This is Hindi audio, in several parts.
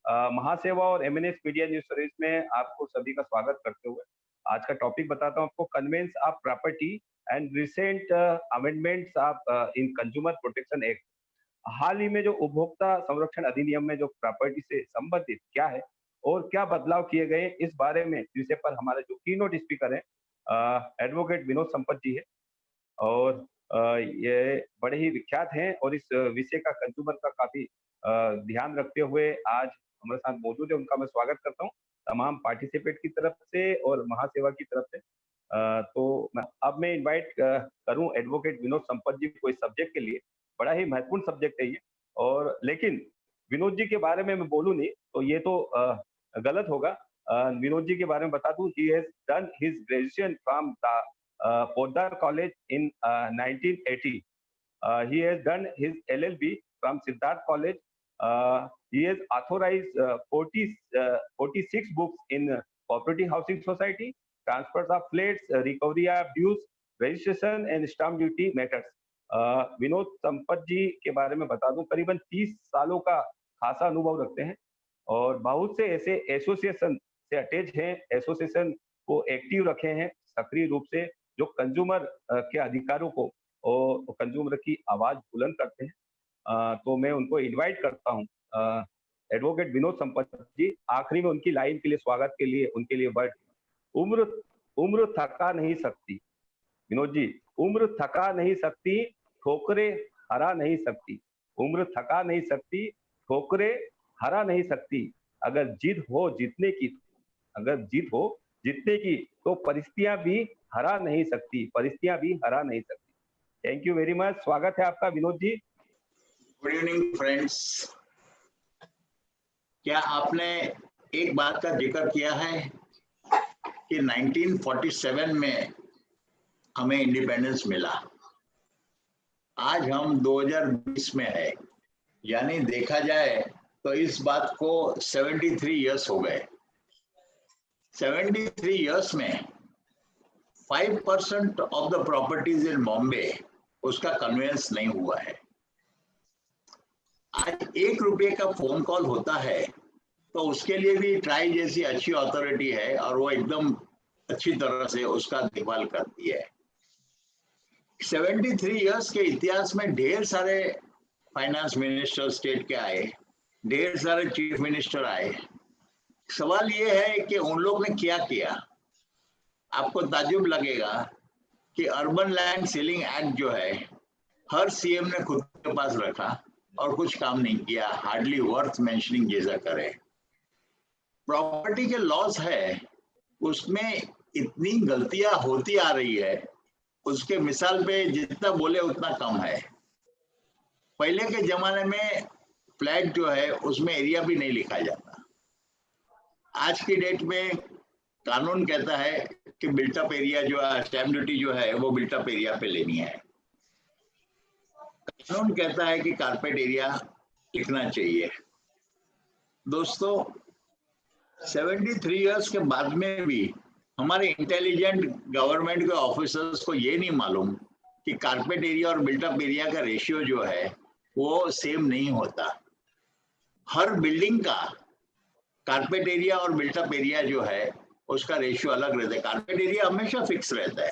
महासेवा और एमएनएस मीडिया न्यूज सर्विस में आपको सभी का स्वागत करते हुए आज का टॉपिक बताता हूं आपको, conveyance of property and recent amendments of in consumer protection act. हाल ही में जो उपभोक्ता संरक्षण अधिनियम में जो प्रॉपर्टी से संबंधित क्या है और क्या बदलाव किए गए, इस बारे में विषय पर हमारे जो कीनोट स्पीकर है एडवोकेट विनोद संपत जी है। और ये बड़े ही विख्यात हैं और इस विषय का कंज्यूमर का काफी ध्यान रखते हुए आज हमारे साथ मौजूद है। उनका मैं स्वागत करता हूँ तमाम पार्टिसिपेट की तरफ से और महासेवा की तरफ से। तो अब मैं इनवाइट करूं एडवोकेट विनोद संपत जी को इस सब्जेक्ट के लिए। बड़ा ही महत्वपूर्ण सब्जेक्ट है ये, और लेकिन विनोद जी के बारे में मैं बोलूं नहीं तो ये तो गलत होगा। विनोद जी के बारे में बता दूं, he has done his graduation from the Poddar College in 1980. He has done his LLB from Siddharth College. He has authorized 46 books in cooperative housing society, transfers of flats, recovery of dues, registration and stamp duty matters. Vinod Sampat ji के बारे में बता दूं, करीबन 30 सालों का खासा अनुभव रखते हैं और बहुत से ऐसे एसोसिएशन से अटैच हैं, एसोसिएशन को एक्टिव रखे हैं सक्रिय रूप से, जो कंज्यूमर के अधिकारों को और कंज्यूमर की आवाज बुलंद करते हैं। तो मैं उनको इनवाइट करता हूं, एडवोकेट विनोद संपत जी। आखिरी में उनकी लाइन के लिए स्वागत के लिए उनके लिए वर्ड, उम्र उम्र थका नहीं सकती। विनोद जी, उम्र थका नहीं सकती, ठोकरे हरा नहीं सकती। उम्र थका नहीं सकती, ठोकरे हरा नहीं सकती। अगर जिद हो जीतने की, अगर जीत हो जीतने की, तो परिस्थितियां भी हरा नहीं सकती, परिस्थितियां भी हरा नहीं सकती। Thank you very much. स्वागत है आपका Vinod ji. Good evening friends. क्या आपने एक बात का जिक्र किया है कि 1947 में हमें इंडिपेंडेंस मिला। आज हम 2020 में है, यानी देखा जाए तो इस बात को 73 इयर्स हो गए। 73 इयर्स में 5% ऑफ द प्रॉपर्टीज इन बॉम्बे उसका कन्वेंस नहीं हुआ है। आज 1 रुपये का फोन कॉल होता है तो उसके लिए भी ट्राई जैसी अच्छी अथॉरिटी है और वो एकदम अच्छी तरह से उसका देखभाल करती है। 73 इयर्स के इतिहास में ढेर सारे फाइनेंस मिनिस्टर स्टेट के आए, ढेर सारे चीफ मिनिस्टर आए। सवाल ये है कि उन लोग ने क्या किया। आपको ताज्जुब लगेगा कि अर्बन लैंड सीलिंग एक्ट जो है हर सीएम ने खुद के पास रखा और कुछ काम नहीं किया, हार्डली वर्थ मेंशनिंग जैसा करे। प्रॉपर्टी के लॉस है, उसमें इतनी गलतियां होती आ रही है, उसके मिसाल पे जितना बोले उतना कम है। पहले के जमाने में फ्लैट जो है उसमें एरिया भी नहीं लिखा जाता। आज की डेट में कानून कहता है कि बिल्टअप एरिया जो है, स्टैम्प ड्यूटी जो है वो बिल्टअप एरिया पे लेनी है। कानून कहता है कि कारपेट एरिया लिखना चाहिए। दोस्तों, 73 इयर्स के बाद में भी हमारे इंटेलिजेंट गवर्नमेंट के ऑफिसर्स को ये नहीं मालूम कि कारपेट एरिया और बिल्टअप एरिया का रेशियो जो है वो सेम नहीं होता। हर बिल्डिंग का कारपेट एरिया और बिल्टअप एरिया जो है उसका रेशियो अलग रहता है। कारपेट एरिया हमेशा फिक्स रहता है,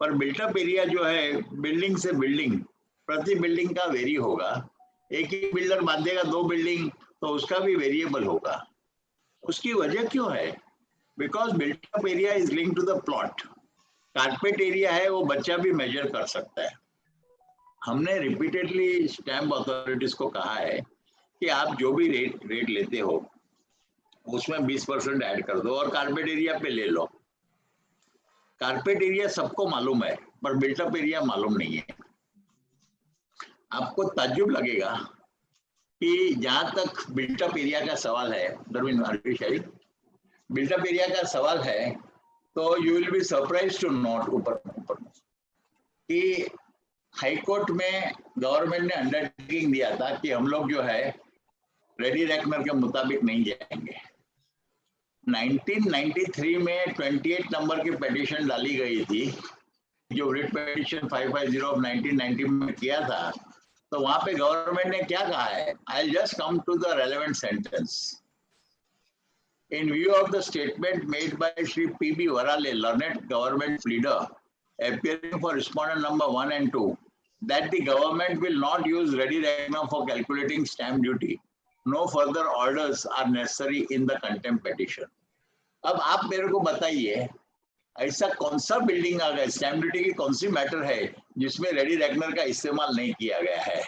पर बिल्टअप एरिया जो है बिल्डिंग से बिल्डिंग, प्रति बिल्डिंग का वेरी होगा। एक ही बिल्डर बांधेगा 2 बिल्डिंग तो उसका भी वेरिएबल होगा। उसकी वजह क्यों है? Because built up area is link to the plot. Carpet area है वो बच्चा भी मेजर कर सकता है। हमने रिपीटेडली स्टैम्प अथॉरिटीज को कहा है कि आप जो भी रेट लेते हो उसमें 20% ऐड कर दो और कारपेट एरिया पे ले लो। कारपेट एरिया सबको मालूम है पर बिल्टअप एरिया मालूम नहीं है। आपको ताज्जुब लगेगा कि जहां तक बिल्टअप एरिया का सवाल है, बिल्टअप एरिया का सवाल है, तो you will be surprise to note ऊपर कि हाईकोर्ट में गवर्नमेंट ने अंडरटेकिंग दिया था कि हम लोग जो है रेडी रेकनर के मुताबिक नहीं जाएंगे। 1993 में 28 नंबर की पिटीशन डाली गई थी, जो रिट पिटीशन 550 ऑफ 1990 में किया था। तो वहां पे गवर्नमेंट ने क्या कहा है, I just come to the relevant sentence. In view of the statement made by Shri P.B. Varale, learned government leader, appearing for respondent number 1 and 2, that the government will not use ready reckoner for calculating stamp duty. No further orders are necessary in the contempt petition. अब आप मेरे को बताइए, ऐसा कौन सा बिल्डिंग आ गया, स्टैम्प ड्यूटी की कौन सी मैटर है जिसमें रेडी रेकनर का इस्तेमाल नहीं किया गया है?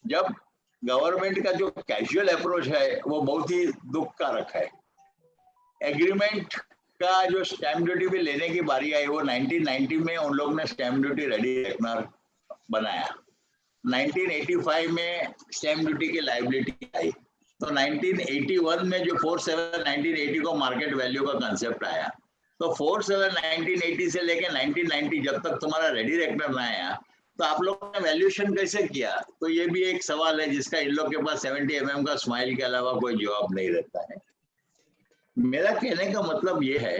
जब गवर्नमेंट का जो कैजुअल अप्रोच है वो बहुत ही दुख कारक है। एग्रीमेंट का जो स्टैम्प ड्यूटी भी लेने की बारी आई, वो 1990 में उन लोग ने स्टैम्प ड्यूटी रेडी रेकनर बनाया। 1985 में स्टैम्प ड्यूटी की लायबिलिटी आई, तो 1981 में जो 47 1980 को मार्केट वैल्यू का कंसेप्ट आया, तो 47 1980 से लेके 1990 जब तक तुम्हारा रेडी रेकनर ना आया, तो आप लोगों ने वैल्यूएशन कैसे किया? तो ये भी एक सवाल है जिसका इन लोग के पास 70 mm का स्माइल के अलावा कोई जवाब नहीं रहता है। मेरा कहने का मतलब ये है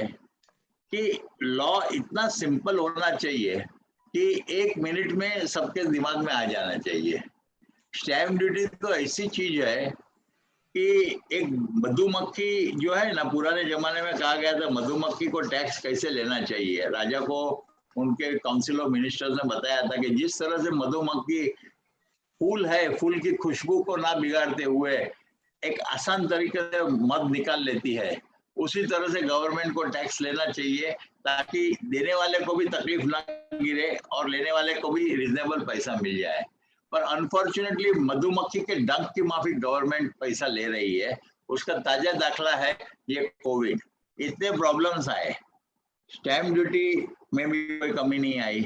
कि लॉ इतना सिंपल होना चाहिए कि 1 मिनट में सबके दिमाग में आ जाना चाहिए। स्टैम्प ड्यूटी तो ऐसी चीज है कि एक मधुमक्खी जो है ना, पुराने जमाने में कहा गया था मधुमक्खी को टैक्स कैसे लेना चाहिए। राजा को उनके काउंसिल ऑफ मिनिस्टर्स ने बताया था कि जिस तरह से मधुमक्खी फूल है, फूल की खुशबू को ना बिगाड़ते हुए एक आसान तरीके से मध निकाल लेती है, उसी तरह से गवर्नमेंट को टैक्स लेना चाहिए ताकि देने वाले को भी तकलीफ ना गिरे और लेने वाले को भी रिजनेबल पैसा मिल जाए। पर अनफॉर्चुनेटली मधुमक्खी के डंक की माफी गवर्नमेंट पैसा ले रही है। उसका ताजा दाखला है ये कोविड। इतने प्रॉब्लम्स आए, स्टैम्प ड्यूटी में भी कोई कमी नहीं आई,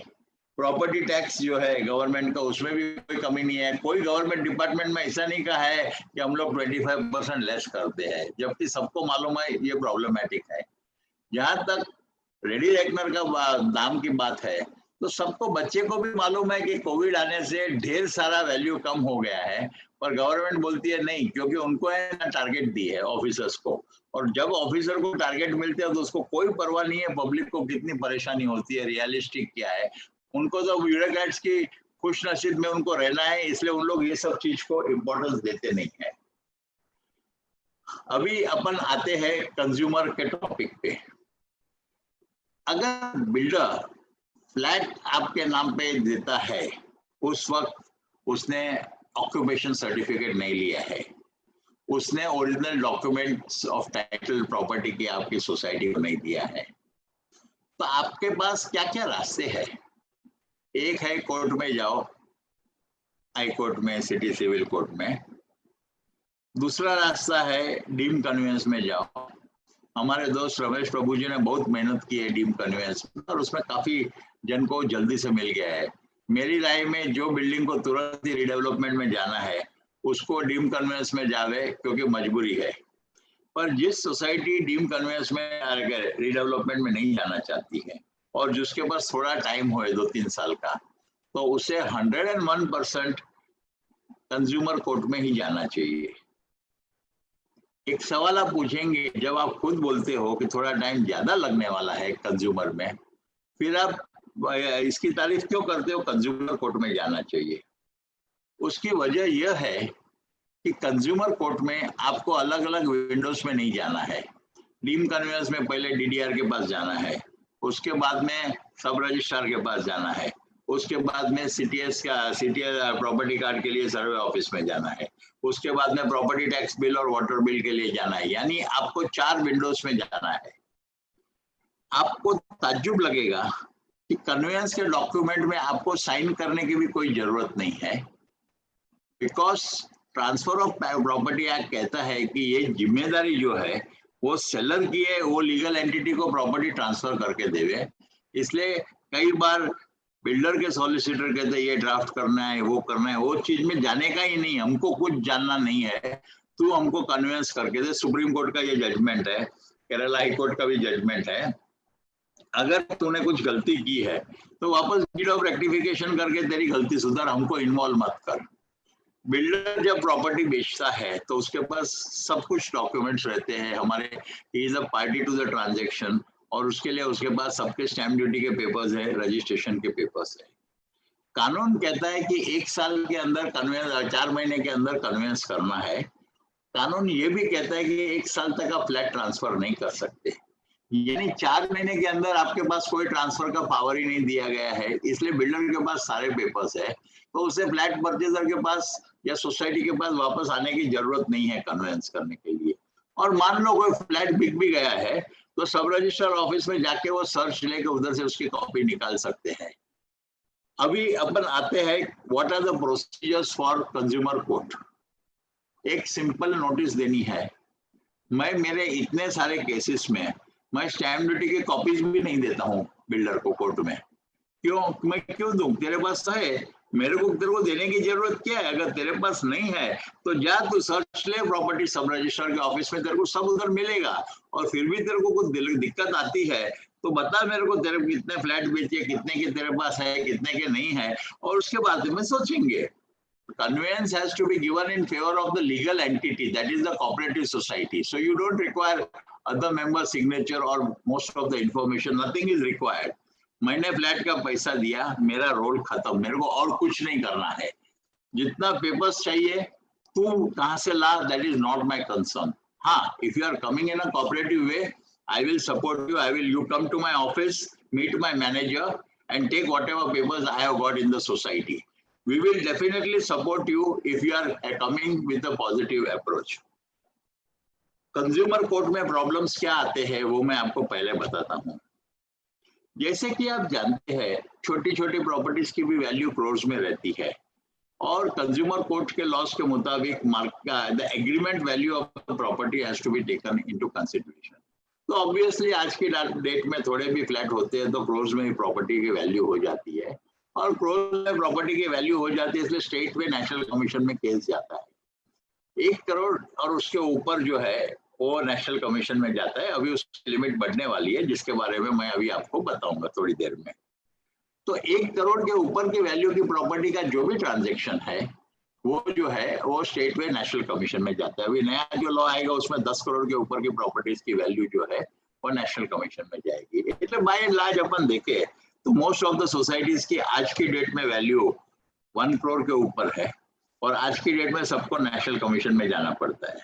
प्रॉपर्टी टैक्स जो है गवर्नमेंट का उसमें भी कोई कमी नहीं है। कोई गवर्नमेंट डिपार्टमेंट में ऐसा नहीं कहा है कि हम लोग 25% लेस करते हैं, जबकि सबको मालूम है ये प्रॉब्लमेटिक है। जहां तक रेडी रेकनर का दाम की बात है, तो सबको, बच्चे को भी मालूम है कि कोविड आने से ढेर सारा वैल्यू कम हो गया है, पर गवर्नमेंट बोलती है नहीं, क्योंकि उनको है ना टारगेट दी है ऑफिसर्स को, और जब ऑफिसर को टारगेट मिलते हैं तो उसको कोई परवाह नहीं है पब्लिक को कितनी परेशानी होती है, रियलिस्टिक क्या है। उनको तो ब्यूरोक्रेट्स की खुश नसीब में उनको रहना है, इसलिए उन लोग ये सब चीज को इम्पोर्टेंस देते नहीं है। अभी अपन आते हैं कंज्यूमर के टॉपिक पे। अगर बिल्डर फ्लैट आपके नाम पे देता है, उस वक्त उसने ऑक्यूपेशन सर्टिफिकेट नहीं लिया है, उसने original documents of title property की आपकी सोसाइटी को नहीं दिया है, तो आपके पास क्या क्या रास्ते हैं? एक है कोर्ट में जाओ, हाई कोर्ट में, सिटी सिविल कोर्ट में। दूसरा रास्ता है डीम कन्वेंस में जाओ। हमारे दोस्त रमेश प्रभु जी ने बहुत मेहनत की है डीम कन्वेंस में, और उसमें काफी जन को जल्दी से मिल गया है। मेरी राय में जो बिल्डिंग को तुरंत ही रिडेवलपमेंट में जाना है उसको डीम कन्वेंस में जावे, क्योंकि मजबूरी है। पर जिस सोसाइटी डीम कन्वेंस में रिडेवलपमेंट में नहीं जाना चाहती है और जिसके पास थोड़ा टाइम हो 2-3 साल का, तो उसे 101% कंज्यूमर कोर्ट में ही जाना चाहिए। एक सवाल आप पूछेंगे, जब आप खुद बोलते हो कि थोड़ा टाइम ज्यादा लगने वाला है कंज्यूमर में, फिर आप इसकी तारीफ क्यों करते हो कंज्यूमर कोर्ट में जाना चाहिए? उसकी वजह यह है कि कंज्यूमर कोर्ट में आपको अलग अलग विंडोज में नहीं जाना है। डीम कन्वेंस में पहले डीडीआर के पास जाना है, उसके बाद में सब रजिस्ट्रार के पास जाना है, उसके बाद में सीटीएस प्रॉपर्टी कार्ड के लिए सर्वे ऑफिस में जाना है, उसके बाद में प्रॉपर्टी टैक्स बिल और वाटर बिल के लिए जाना है। यानी आपको 4 विंडोज में जाना है। आपको ताज्जुब लगेगा कि कन्वेंस के डॉक्यूमेंट में आपको साइन करने की भी कोई जरूरत नहीं है, because transfer of property act कहता है कि ये जिम्मेदारी जो है वो सेलर की है, वो लीगल एंटिटी को प्रॉपर्टी ट्रांसफर करके देवे। इसलिए कई बार बिल्डर के सॉलिसिटर कहते हैं ये ड्राफ्ट करना है, वो करना है, वो चीज में जाने का ही नहीं, हमको कुछ जानना नहीं है, तू हमको कन्वेंस करके दे। सुप्रीम कोर्ट का ये जजमेंट है, केरला हाई कोर्ट का भी जजमेंट है। अगर तूने कुछ गलती की है तो वापस डीड ऑफ रेक्टिफिकेशन करके तेरी गलती सुधार, हमको इन्वॉल्व मत कर। बिल्डर जब प्रॉपर्टी बेचता है तो उसके पास सब कुछ डॉक्यूमेंट्स रहते हैं, हमारे he is a party to the transaction, और उसके लिए उसके पास सबके स्टैम्प ड्यूटी के पेपर्स है, रजिस्ट्रेशन के पेपर्स है। कानून कहता है कि 1 साल के अंदर कन्वेंस, 4 महीने के अंदर कन्वेंस करना है, कानून ये भी कहता है कि 1 साल तक आप फ्लैट ट्रांसफर नहीं कर सकते, यानी 4 महीने के अंदर आपके पास कोई ट्रांसफर का पावर ही नहीं दिया गया है, इसलिए बिल्डर के पास सारे पेपर्स है, तो उसे फ्लैट परचेजर के पास या सोसाइटी के पास वापस आने की जरूरत नहीं है कन्वेंस करने के लिए। और मान लो कोई फ्लैट बिक भी गया है तो सब रजिस्टर ऑफिस में जाके वो सर्च लेके उधर से उसकी कॉपी निकाल सकते हैं। अभी अपन आते हैं what are the procedures for consumer court. एक सिंपल नोटिस देनी है। मैं मेरे इतने सारे केसेस में मैं स्टैम्प ड्यूटी की कॉपीज भी नहीं देता हूँ बिल्डर को कोर्ट में। क्यों? मैं क्यों दूं? तेरे पास तो है, मेरे को तेरे को देने की जरूरत क्या है? अगर तेरे पास नहीं है तो जा तू सर्च ले प्रॉपर्टी सब रजिस्ट्रार के ऑफिस में, तेरे को सब उधर मिलेगा। और फिर भी तेरे को कुछ दिक्कत आती है तो बता मेरे को, तेरे कितने फ्लैट बेचे, कितने के तेरे पास है, कितने के नहीं है, और उसके बाद में सोचेंगे। Conveyance has to be given in favor of the legal entity, that is the cooperative society. So you don't require other member signature or most of the information, nothing is required. मैंने फ्लैट का पैसा दिया, मेरा रोल खत्म, मेरे को और कुछ नहीं करना है। जितना पेपर्स चाहिए तू कहाँ से ला, that is not my concern. हाँ, if you are coming in a cooperative way, I will support you. You come to my office, meet my manager, and take whatever papers I have got in the society. We will definitely support you if you are coming with a positive approach. Consumer court में प्रॉब्लम्स क्या आते हैं वो मैं आपको पहले बताता हूँ। जैसे कि आप जानते हैं छोटी छोटी प्रॉपर्टीज की भी वैल्यू क्रोर्स में रहती है, और कंज्यूमर कोर्ट के लॉस के मुताबिक the agreement value of the property has to be taken into consideration. तो ऑब्वियसली आज की डेट में थोड़े भी फ्लैट होते हैं तो क्रोर्स में ही प्रॉपर्टी की वैल्यू हो जाती है, और क्रोर्स में प्रॉपर्टी की वैल्यू हो जाती है, इसलिए स्टेट में नेशनल कमीशन में केस जाता है। 1 करोड़ और उसके ऊपर जो है वो नेशनल कमीशन में जाता है। अभी उसकी लिमिट बढ़ने वाली है जिसके बारे में मैं अभी आपको बताऊंगा थोड़ी देर में। तो 1 करोड़ के ऊपर की वैल्यू की प्रॉपर्टी का जो भी ट्रांजेक्शन है वो जो है वो स्टेट में नेशनल कमीशन में जाता है। अभी नया जो लॉ आएगा उसमें 10 करोड़ के ऊपर की प्रॉपर्टीज की वैल्यू जो है वो नेशनल कमीशन में जाएगी। इसलिए बाय एंड लार्ज अपन देखें तो मोस्ट ऑफ द सोसाइटीज की आज की डेट में वैल्यू 1 करोड़ के ऊपर है, और आज की डेट में सबको नेशनल कमीशन में जाना पड़ता है।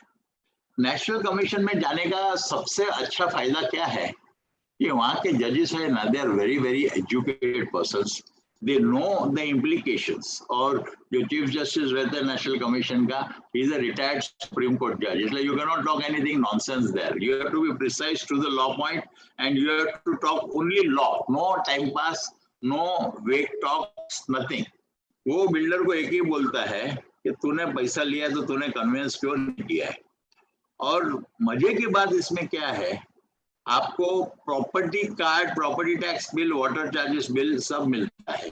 नेशनल कमीशन में जाने का सबसे अच्छा फायदा क्या है कि वहाँ के जजेस है ना, they are very very educated persons, they know the implications. और जो चीफ जस्टिस रहते हैं नेशनल कमीशन का, he is a retired supreme court जज, इसलिए you can not talk anything nonsense there. You have to be precise to the law point and you have to talk only law, no time pass, no vague talks, nothing. वो बिल्डर को एक ही बोलता है कि तूने पैसा लिया तो तूने कन्वेंस क्यों नहीं किया है। और मजे की बात इसमें क्या है, आपको property card, property tax bill, water charges bill सब मिलता है।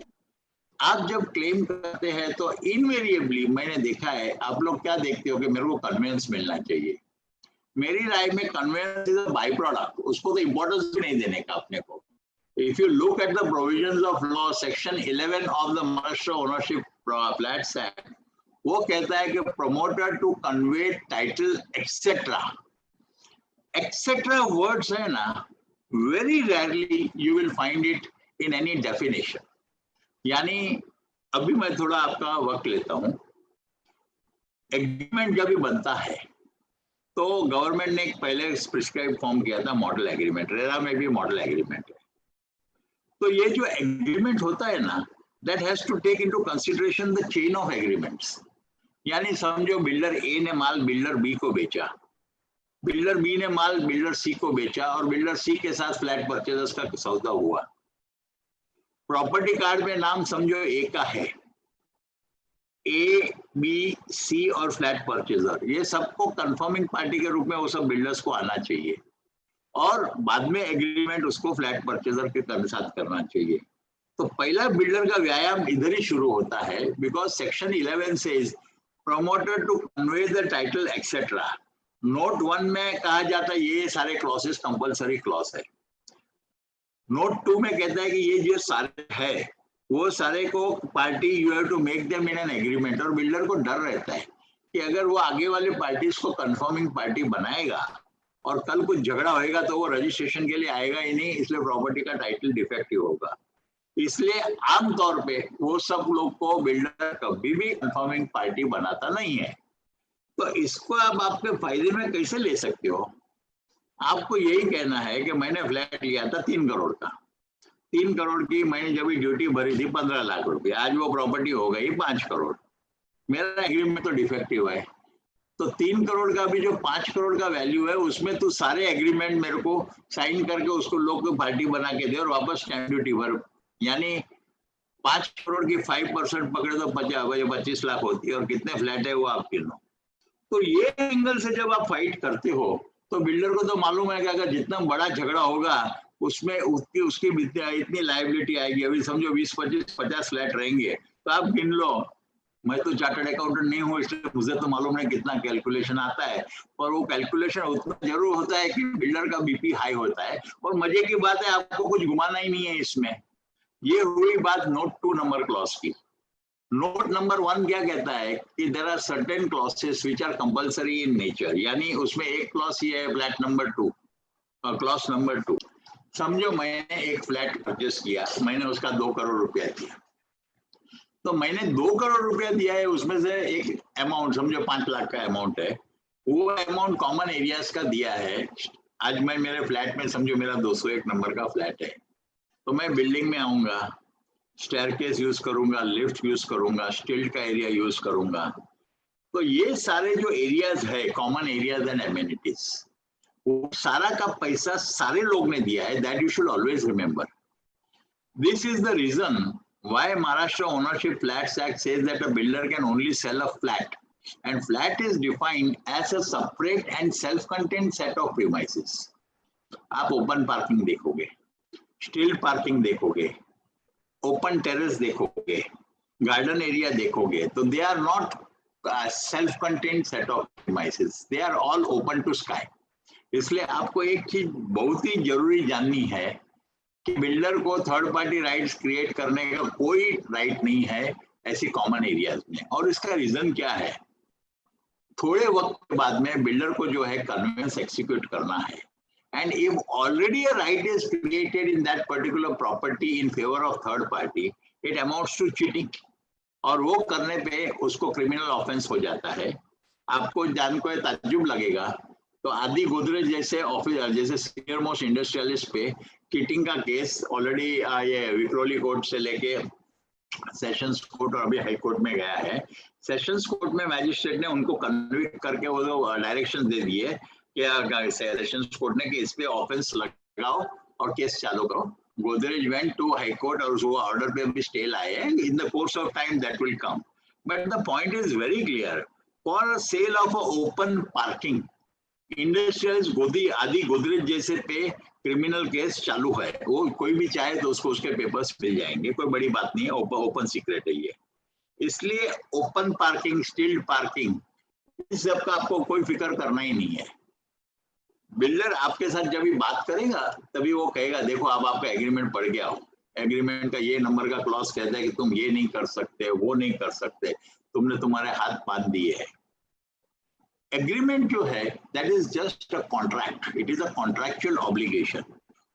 आप जब क्लेम करते हैं तो इनवेरिएबली मैंने देखा है, आप लोग क्या देखते हो कि मेरे को कन्वेंस मिलना चाहिए। मेरी राय में conveyance is a by product, उसको तो इंपॉर्टेंस भी नहीं देने का अपने को। If you look at the provisions of law, section 11 of the Maharashtra ownership flats act, वो कहता है कि promoter to convey title etcetera. Etcetera words है ना, very rarely you will find it in any definition. यानी अभी मैं थोड़ा आपका वक्त लेता हूं। एग्रीमेंट जब भी बनता है तो गवर्नमेंट ने एक पहले प्रिस्क्राइब फॉर्म किया था मॉडल एग्रीमेंट, रेरा में भी मॉडल एग्रीमेंट है। तो ये जो एग्रीमेंट होता है ना, that has to take into consideration the chain of agreements. यानी समझो बिल्डर ए ने माल बिल्डर बी को बेचा, बिल्डर बी ने माल बिल्डर सी को बेचा, और बिल्डर सी के साथ फ्लैट परचेजर्स का सौदा हुआ। प्रॉपर्टी कार्ड में नाम समझो ए का है, ए बी सी और फ्लैट परचेजर, ये सबको कंफर्मिंग पार्टी के रूप में वो सब बिल्डर्स को आना चाहिए, और बाद में एग्रीमेंट उसको फ्लैट परचेजर के साथ करना चाहिए। तो पहला बिल्डर का व्यायाम इधर ही शुरू होता है, because section 11 says promoter to convey the title etcetera. Note 1 में कहा जाता है ये सारे क्लॉसेस कंपलसरी क्लॉज है। नोट 2 में कहता है कि ये जो सारे है वो सारे को party you have to make them in an agreement. और बिल्डर को डर रहता है कि अगर वो आगे वाले पार्टीज को कंफर्मिंग पार्टी बनाएगा और कल कुछ झगड़ा होएगा तो वो रजिस्ट्रेशन के लिए आएगा ही नहीं, इसलिए प्रॉपर्टी का टाइटल डिफेक्टिव होगा। इसलिए आमतौर पे वो सब लोग को बिल्डर कभी भी कंफर्मिंग पार्टी बनाता नहीं है। तो इसको आप आपके फायदे में कैसे ले सकते हो? आपको यही कहना है कि मैंने फ्लैट लिया था 3 करोड़ का, 3 करोड़ की मैंने जब ड्यूटी भरी थी 15 लाख रुपए, आज वो प्रॉपर्टी हो गई 5 करोड़, मेरा एग्रीमेंट तो डिफेक्टिव है। तो 3 करोड़ का भी जो 5 करोड़ का वैल्यू है उसमें तू सारे एग्रीमेंट मेरे को साइन करके उसको लोग को पार्टी बना के दे और वापस स्टैंप ड्यूटी भर, यानी 5 करोड़ की 5% पकड़े तो 25 लाख होती है, और कितने फ्लैट है वो आप गिनो। तो ये एंगल से जब आप फाइट करते हो तो बिल्डर को तो मालूम है कि अगर जितना बड़ा झगड़ा होगा उसमें उसकी इतनी लायबिलिटी आएगी। अभी समझो 20-25-50 फ्लैट रहेंगे तो आप गिन लो, मैं तो चार्टर्ड अकाउंटेंट नहीं हूँ इसलिए मुझे तो मालूम नहीं कितना कैलकुलेशन आता है, पर वो कैलकुलेशन उतना जरूर होता है कि बिल्डर का बीपी हाई होता है। और मजे की बात है आपको कुछ घुमाना ही नहीं है इसमें। ये हुई बात नोट 2 नंबर क्लॉज की। नोट नंबर 1 क्या कहता है कि there are certain clauses which are compulsory in nature, यानी उसमें एक क्लॉज ये है फ्लैट नंबर 2, क्लॉज नंबर 2। समझो मैंने एक फ्लैट परचेस किया, मैंने उसका 2 करोड़ रुपया दिया, तो मैंने 2 करोड़ रुपया दिया है, उसमें से एक अमाउंट समझो 5 लाख का अमाउंट है, वो अमाउंट कॉमन एरियाज का दिया है। आज मैं मेरे फ्लैट में समझो मेरा 201 नंबर का फ्लैट है, तो मैं बिल्डिंग में आऊंगा, स्टेयरकेस यूज करूंगा, लिफ्ट यूज करूंगा, स्टिल्ट का एरिया यूज करूंगा। तो ये सारे जो एरियाज है कॉमन एरियाज एंड एमिनिटीज, वो सारा का पैसा सारे लोग ने दिया है। That you should always remember. This is the reason why Maharashtra Ownership Flats Act says that a builder can only sell a flat, and flat is defined as a separate and self-contained set of premises. आप ओपन पार्किंग देखोगे, स्टिल पार्किंग देखोगे, ओपन टेरेस देखोगे, गार्डन एरिया देखोगे, तो they are not self-contained set of premises, they are all open to sky. इसलिए आपको एक चीज बहुत ही जरूरी जाननी है कि बिल्डर को थर्ड पार्टी राइट्स क्रिएट करने का कोई राइट नहीं है ऐसी कॉमन एरियाज में। और इसका रीजन क्या है, थोड़े वक्त के बाद में बिल्डर को जो है कन्वेंस एक्सिक्यूट करना है, and if already a right is created in that particular property in favour of third party, it amounts to cheating, और वो करने पे उसको क्रिमिनल ऑफेंस हो जाता है। आपको जान को ताज्जुब लगेगा, तो आदि गोदरेज जैसे ऑफिसर, जैसे सीनियर मोस्ट इंडस्ट्रियलिस्ट पे चीटिंग का केस ऑलरेडी ये विक्रोली कोर्ट से लेके सेशंस कोर्ट और अभी हाई कोर्ट में गया है। सेशंस कोर्ट में मैजिस्ट्रेट ने उनको कन्विक्ट करके वो डायरेक्शन दे दिए कि सेशंस कोर्ट ने कि इस पे ऑफेंस लगाओ और केस चालू करो। Godrej went to high court और वो ऑर्डर पे भी स्टे लाए हैं। In the course of time that will come, but the point is very clear, for sale of a open parking industrial आदि गोदरेज जैसे पे क्रिमिनल केस चालू है। वो कोई भी चाहे तो उसको उसके पेपर्स मिल जाएंगे, कोई बड़ी बात नहीं है, ओपन सीक्रेट है ये। इसलिए ओपन पार्किंग, स्टिल्ड पार्किंग, इस सब का आपको कोई फिक्र करना ही नहीं है। बिल्डर आपके साथ जब भी बात करेगा तभी वो कहेगा देखो अब आपका एग्रीमेंट पढ़ गया हो, एग्रीमेंट का ये नंबर का क्लॉज कहता है कि तुम ये नहीं कर सकते, वो नहीं कर सकते, तुमने तुम्हारे हाथ बांध दिए है। एग्रीमेंट जो है that is just a contract, it is a contractual obligation,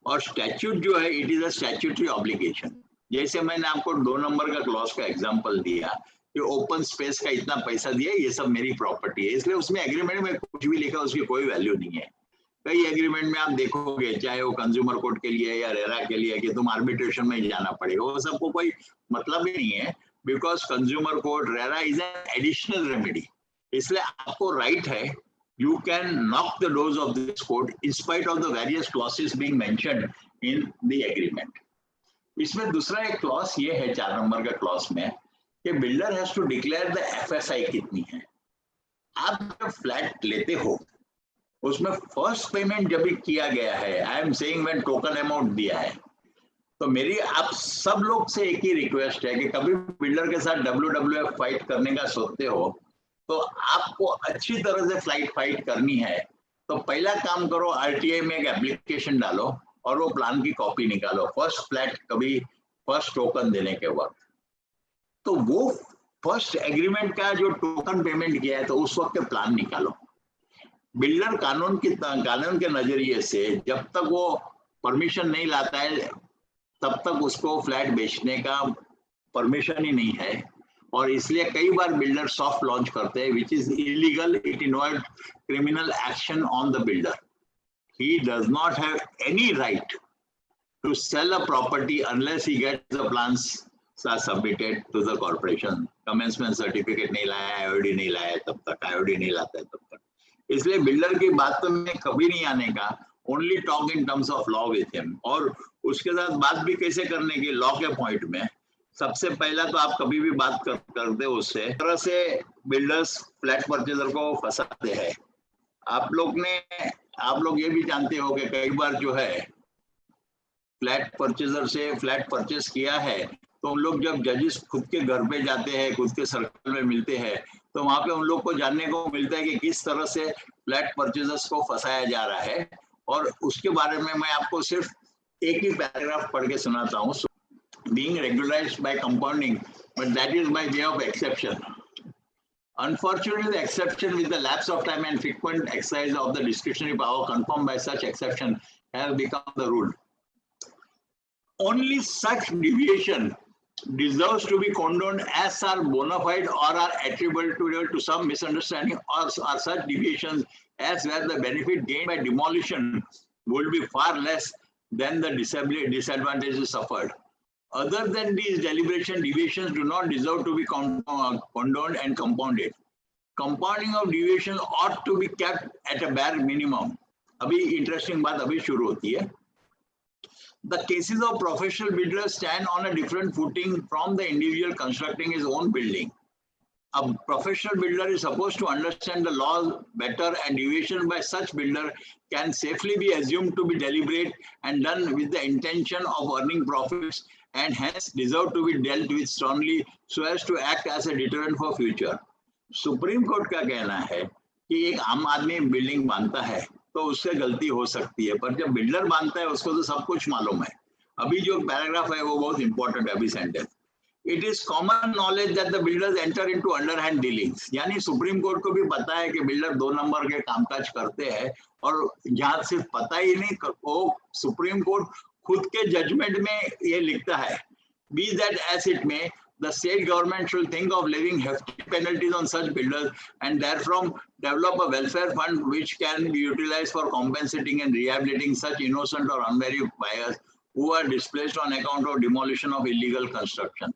और स्टैट्यूट जो है it is a statutory obligation. जैसे मैंने आपको 2 नंबर का क्लॉज का एग्जांपल दिया कि ओपन स्पेस का इतना पैसा दिया, ये सब मेरी प्रॉपर्टी है, इसलिए उसमें एग्रीमेंट में कुछ भी लिखा उसकी कोई वैल्यू नहीं है। कई एग्रीमेंट में आप देखोगे चाहे वो कंज्यूमर कोर्ट के लिए या रेरा के लिए कि तुम आर्बिट्रेशन में जाना पड़ेगा, वो सबको कोई मतलब ही नहीं है, because consumer court, RERA is an additional remedy. इसलिए आपको राइट है, you can knock the doors of this court in spite of the various clauses being mentioned in the agreement. इसमें दूसरा एक क्लॉज ये है 4 नंबर का क्लॉज में कि builder has to declare the FSI कितनी है। आप जब फ्लैट लेते हो उसमें फर्स्ट पेमेंट जब भी किया गया है, I am saying when token amount दिया है, तो मेरी आप सब लोग से एक ही रिक्वेस्ट है कि कभी बिल्डर के साथ WWF फाइट करने का सोचते हो तो आपको अच्छी तरह से फाइट करनी है, तो पहला काम करो आरटीआई में एक एप्लीकेशन डालो और वो प्लान की कॉपी निकालो फर्स्ट फ्लैट कभी फर्स्ट टोकन देने के वक्त। तो वो फर्स्ट एग्रीमेंट का जो टोकन पेमेंट किया है तो उस वक्त के प्लान निकालो। बिल्डर कानून के नजरिए से जब तक वो परमिशन नहीं लाता है तब तक उसको फ्लैट बेचने का परमिशन ही नहीं है, और इसलिए कई बार बिल्डर सॉफ्ट लॉन्च करते हैं, which is illegal. It involve criminal action on the builder. He does not have any right to sell a property unless he gets the plans are submitted to the corporation. Commencement certificate नहीं लाया, IOD नहीं लाया तब तक, IOD नहीं लाता है तब तक. इसलिए बिल्डर की बात तो में कभी नहीं आने का. Only talk in terms of law with him. और उसके साथ बात भी कैसे करने की लॉ के पॉइंट में. सबसे पहला तो आप कभी भी बात करते हो उससे तरह से बिल्डर्स फ्लैट परचेजर को फंसाते हैं. आप लोग ये भी जानते हो कि कई बार जो है फ्लैट परचेजर से फ्लैट परचेस किया है तो उन लोग जब जजेस खुद के घर पे जाते हैं, खुद के सर्कल में मिलते हैं, तो वहां पे उन लोग को जानने को मिलता है कि किस तरह से फ्लैट परचेजर्स को फंसाया जा रहा है. और उसके बारे में मैं आपको सिर्फ एक ही पैराग्राफ पढ़ के सुनाता हूँ. Being regularized by compounding, but that is by way of exception. Unfortunately, the exception with the lapse of time and frequent exercise of the discretionary power confirmed by such exception has become the rule. Only such deviation deserves to be condoned as are bona fide or are attributable to some misunderstanding, or are such deviations as where the benefit gained by demolition would be far less than the disadvantages suffered. Other than these deliberation, deviations do not deserve to be condoned and compounded. Compounding of deviation ought to be kept at a bare minimum. अभी interesting बात अभी शुरू होती है. The cases of professional builders stand on a different footing from the individual constructing his own building. A professional builder is supposed to understand the law better, and deviation by such builder can safely be assumed to be deliberate and done with the intention of earning profits, and hence deserve to be dealt with strongly so as to act as a deterrent for future. Supreme court का कहना है कि एक आम आदमी बिल्डिंग बांधता है तो उससे गलती हो सकती है, पर जब बिल्डर बांधता है उसको तो सब कुछ मालूम है. अभी जो पैराग्राफ है वो बहुत इंपॉर्टेंट है. अभी sentence, it is common knowledge that the builders enter into underhand dealings. यानी सुप्रीम कोर्ट को भी पता है कि बिल्डर 2 नंबर के कामकाज करते हैं, और जहां सिर्फ पता ही नहीं, वो सुप्रीम कोर्ट खुद के जजमेंट में ये लिखता है. Be that as it may, the state government should think of levying hefty penalties on such builders, and therefrom develop a welfare fund which can be utilized for compensating and rehabilitating such innocent or unwary buyers who are displaced on account of demolition of illegal construction.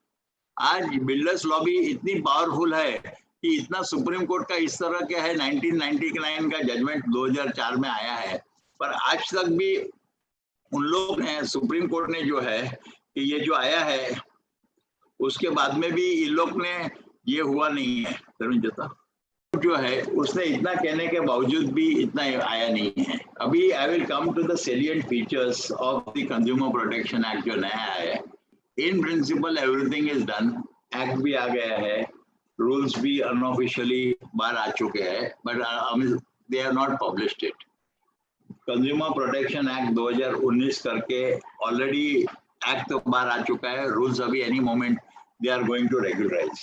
आज बिल्डर्स लॉबी इतनी पावरफुल है कि इतना सुप्रीम कोर्ट का इस तरह क्या है, 1999 का जजमेंट 2004 में आया है, पर आज तक भी उन लोग ने, सुप्रीम कोर्ट ने जो है कि ये जो आया है उसके बाद में भी इन लोग ने ये हुआ नहीं है. धर्मेंद्र जो है उसने इतना कहने के बावजूद भी इतना आया नहीं है. अभी I will come to the salient features of the consumer protection act जो नया है. In principle everything is done. Act भी आ गया है, रूल्स भी अनऑफिशियली बाहर आ चुके हैं, but they are not published it. Consumer protection act 2019 करके ऑलरेडी एक्ट तो बाहर आ चुका है. रूल्स अभी any moment they are going to regularise.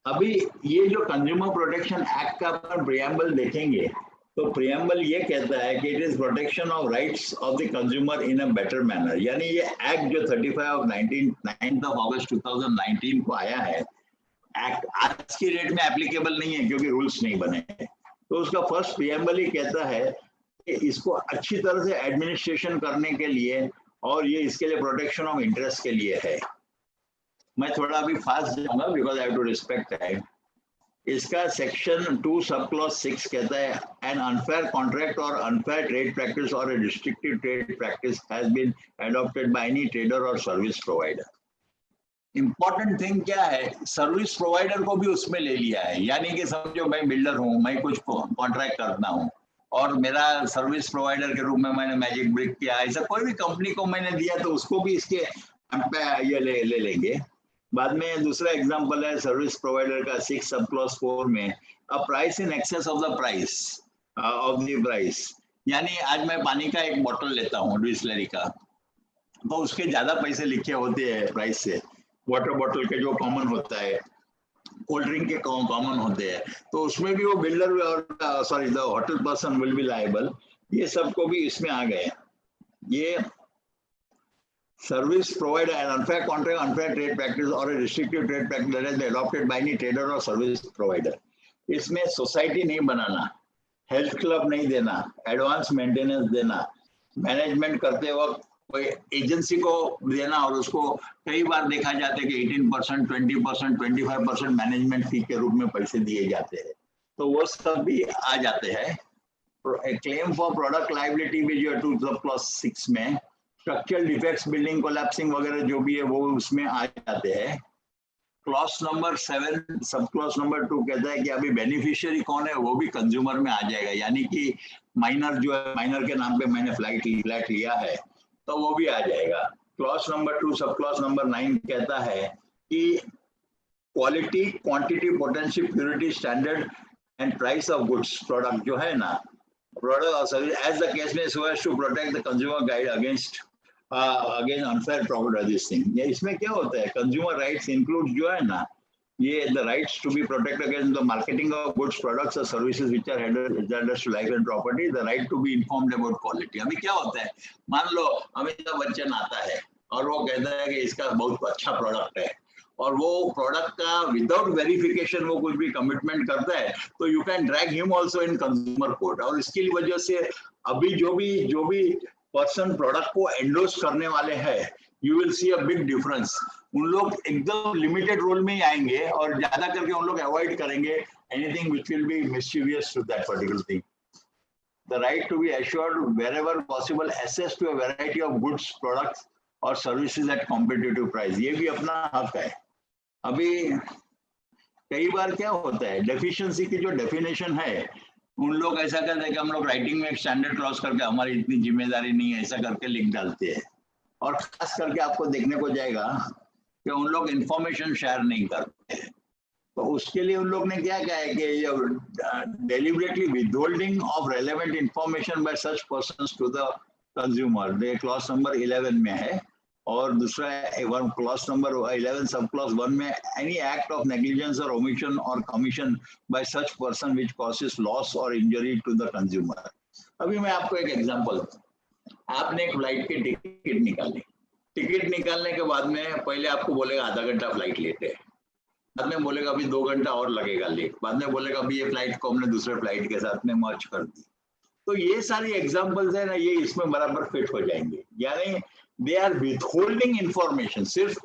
अभी ये जो कंज्यूमर प्रोटेक्शन एक्ट का अपन प्रियम्बल देखेंगे तो प्रियम्बल ये कहता है कि it is protection of rights of the consumer in a better manner. यानी ये एक्ट जो 9 अगस्त 2019 को आया है, एक्ट आज की डेट में एप्लीकेबल नहीं है क्योंकि रूल्स नहीं बने हैं. तो उसका फर्स्ट प्रियम्बल ही कहता है कि इसको अच्छी तरह से एडमिनिस्ट्रेशन करने के लिए, और ये इसके लिए प्रोटेक्शन ऑफ इंटरेस्ट के लिए है. मैं थोड़ा अभी फास्ट जाऊंगा because I have to respect time. इसका सेक्शन 2 सब क्लॉज 6 कहता है, एन अनफेयर कॉन्ट्रैक्ट और अनफेयर ट्रेड प्रैक्टिस और a restrictive trade practice has been adopted by any trader or service provider. Important thing क्या है, सर्विस प्रोवाइडर को भी उसमें ले लिया है. यानी कि समझो मैं बिल्डर हूँ, मैं कुछ कॉन्ट्रैक्ट करता हूँ और मेरा सर्विस प्रोवाइडर के रूप में मैंने मैजिक ब्रिक किया, ऐसा कोई भी कंपनी को मैंने दिया तो उसको भी इसके पे ये ले लेंगे. बाद में दूसरा एग्जांपल है सर्विस प्रोवाइडर का 6 सब क्लॉज 4 में, a price in excess of the price of the price. यानी आज मैं पानी का एक बोतल लेता हूँ बिसलेरी का, तो उसके ज्यादा पैसे लिखे होते हैं प्राइस से. वाटर बॉटल के जो कॉमन होता है, कोल्ड ड्रिंक के कॉमन होते हैं, तो उसमें भी वो बिल्डर और sorry the hotel person will be liable. ये सबको भी इसमें आ गए. ये service provider an unfair contract, unfair trade practice or a restrictive trade practice that has been adopted by any trader or service provider. इसमें सोसाइटी नहीं बनाना, हेल्थ क्लब नहीं देना, एडवांस मेंटेनेंस देना, मैनेजमेंट करते वक्त कोई एजेंसी को देना और उसको कई बार देखा जाता है कि 18%, 20%, 25% मैनेजमेंट फी के रूप में पैसे दिए जाते हैं, तो वो सब भी आ जाते हैं। क्लेम फॉर प्रोडक्ट लाइबिलिटी भी जो 2+6 में स्ट्रक्चरल डिफेक्ट्स, बिल्डिंग कोलैप्सिंग वगैरह जो भी है वो उसमें आ जाते हैं। Clause number 7 sub clause number 2 कहता है कि अभी बेनिफिशियरी कौन है वो भी कंज्यूमर में आ जाएगा, यानी कि माइनर जो है, माइनर के नाम पे मैंने फ्लैट लिया है तो वो भी आ जाएगा। Clause number 2 sub clause number 9 कहता है कि quality, quantity, potential, purity, standard and price of goods product जो है ना, प्रोडक्ट और सर्विस एज द केस में, so as to protect the consumer guide against again unfair profit resisting. इसमें क्या होता है, कंज्यूमर राइट्स इंक्लूड जो है ना, ये the rights to be protect against the marketing of goods, products और services which are handled to life and property, the right to be informed about quality. अभी क्या होता है, मान लो अमिताभ बच्चन आता है और वो कहता है कि इसका बहुत अच्छा प्रोडक्ट है और वो प्रोडक्ट का विदाउट वेरिफिकेशन वो कुछ भी कमिटमेंट करता है, तो you can drag him also in consumer court. और इसकी वजह से अभी जो भी पर्सन प्रोडक्ट को एंडोर्स करने वाले हैं, you will see a big difference. उन लोग एकदम लिमिटेड रोल में ही आएंगे और ज्यादा करके उन लोग अवॉइड करेंगे anything which will be mischievous to that particular thing. The right to be assured wherever possible access to a variety of goods, products और सर्विसेज एट कॉम्पिटिटिव प्राइस, ये भी अपना हक है। अभी कई बार क्या होता है, डेफिशिएंसी की जो डेफिनेशन है, उन लोग ऐसा करते हैं कि हम लोग राइटिंग में एक स्टैंडर्ड क्लॉज करके हमारी इतनी जिम्मेदारी नहीं है ऐसा करके लिख डालते हैं। और खास करके आपको देखने को जाएगा कि उन लोग इंफॉर्मेशन शेयर नहीं करते हैं, तो उसके लिए उन लोग ने क्या कहा है कि deliberately withholding of relevant information by such persons to the consumer, ये क्लॉज नंबर 11 में है। और दूसरा क्लॉज नंबर 11 सब क्लॉज 1 में, एनी एक्ट ऑफ नेग्लिजेंस और ओमिशन और commission by such person which causes loss और इंजरी टू द कंज्यूमर। अभी मैं आपको एक एग्जांपल, आपने एक फ्लाइट की टिकट निकाली, टिकट निकालने के बाद में पहले आपको बोलेगा आधा घंटा फ्लाइट लेट है, बाद में बोलेगा अभी 2 घंटा और लगेगा लेट, बाद में बोलेगा अभी ये फ्लाइट को हमने दूसरे फ्लाइट के साथ में मर्ज कर दी। तो ये सारी एग्जांपल्स है ना, ये इसमें बराबर फिट हो जाएंगे। यानी दे आर विथहोल्डिंग इंफॉर्मेशन। सिर्फ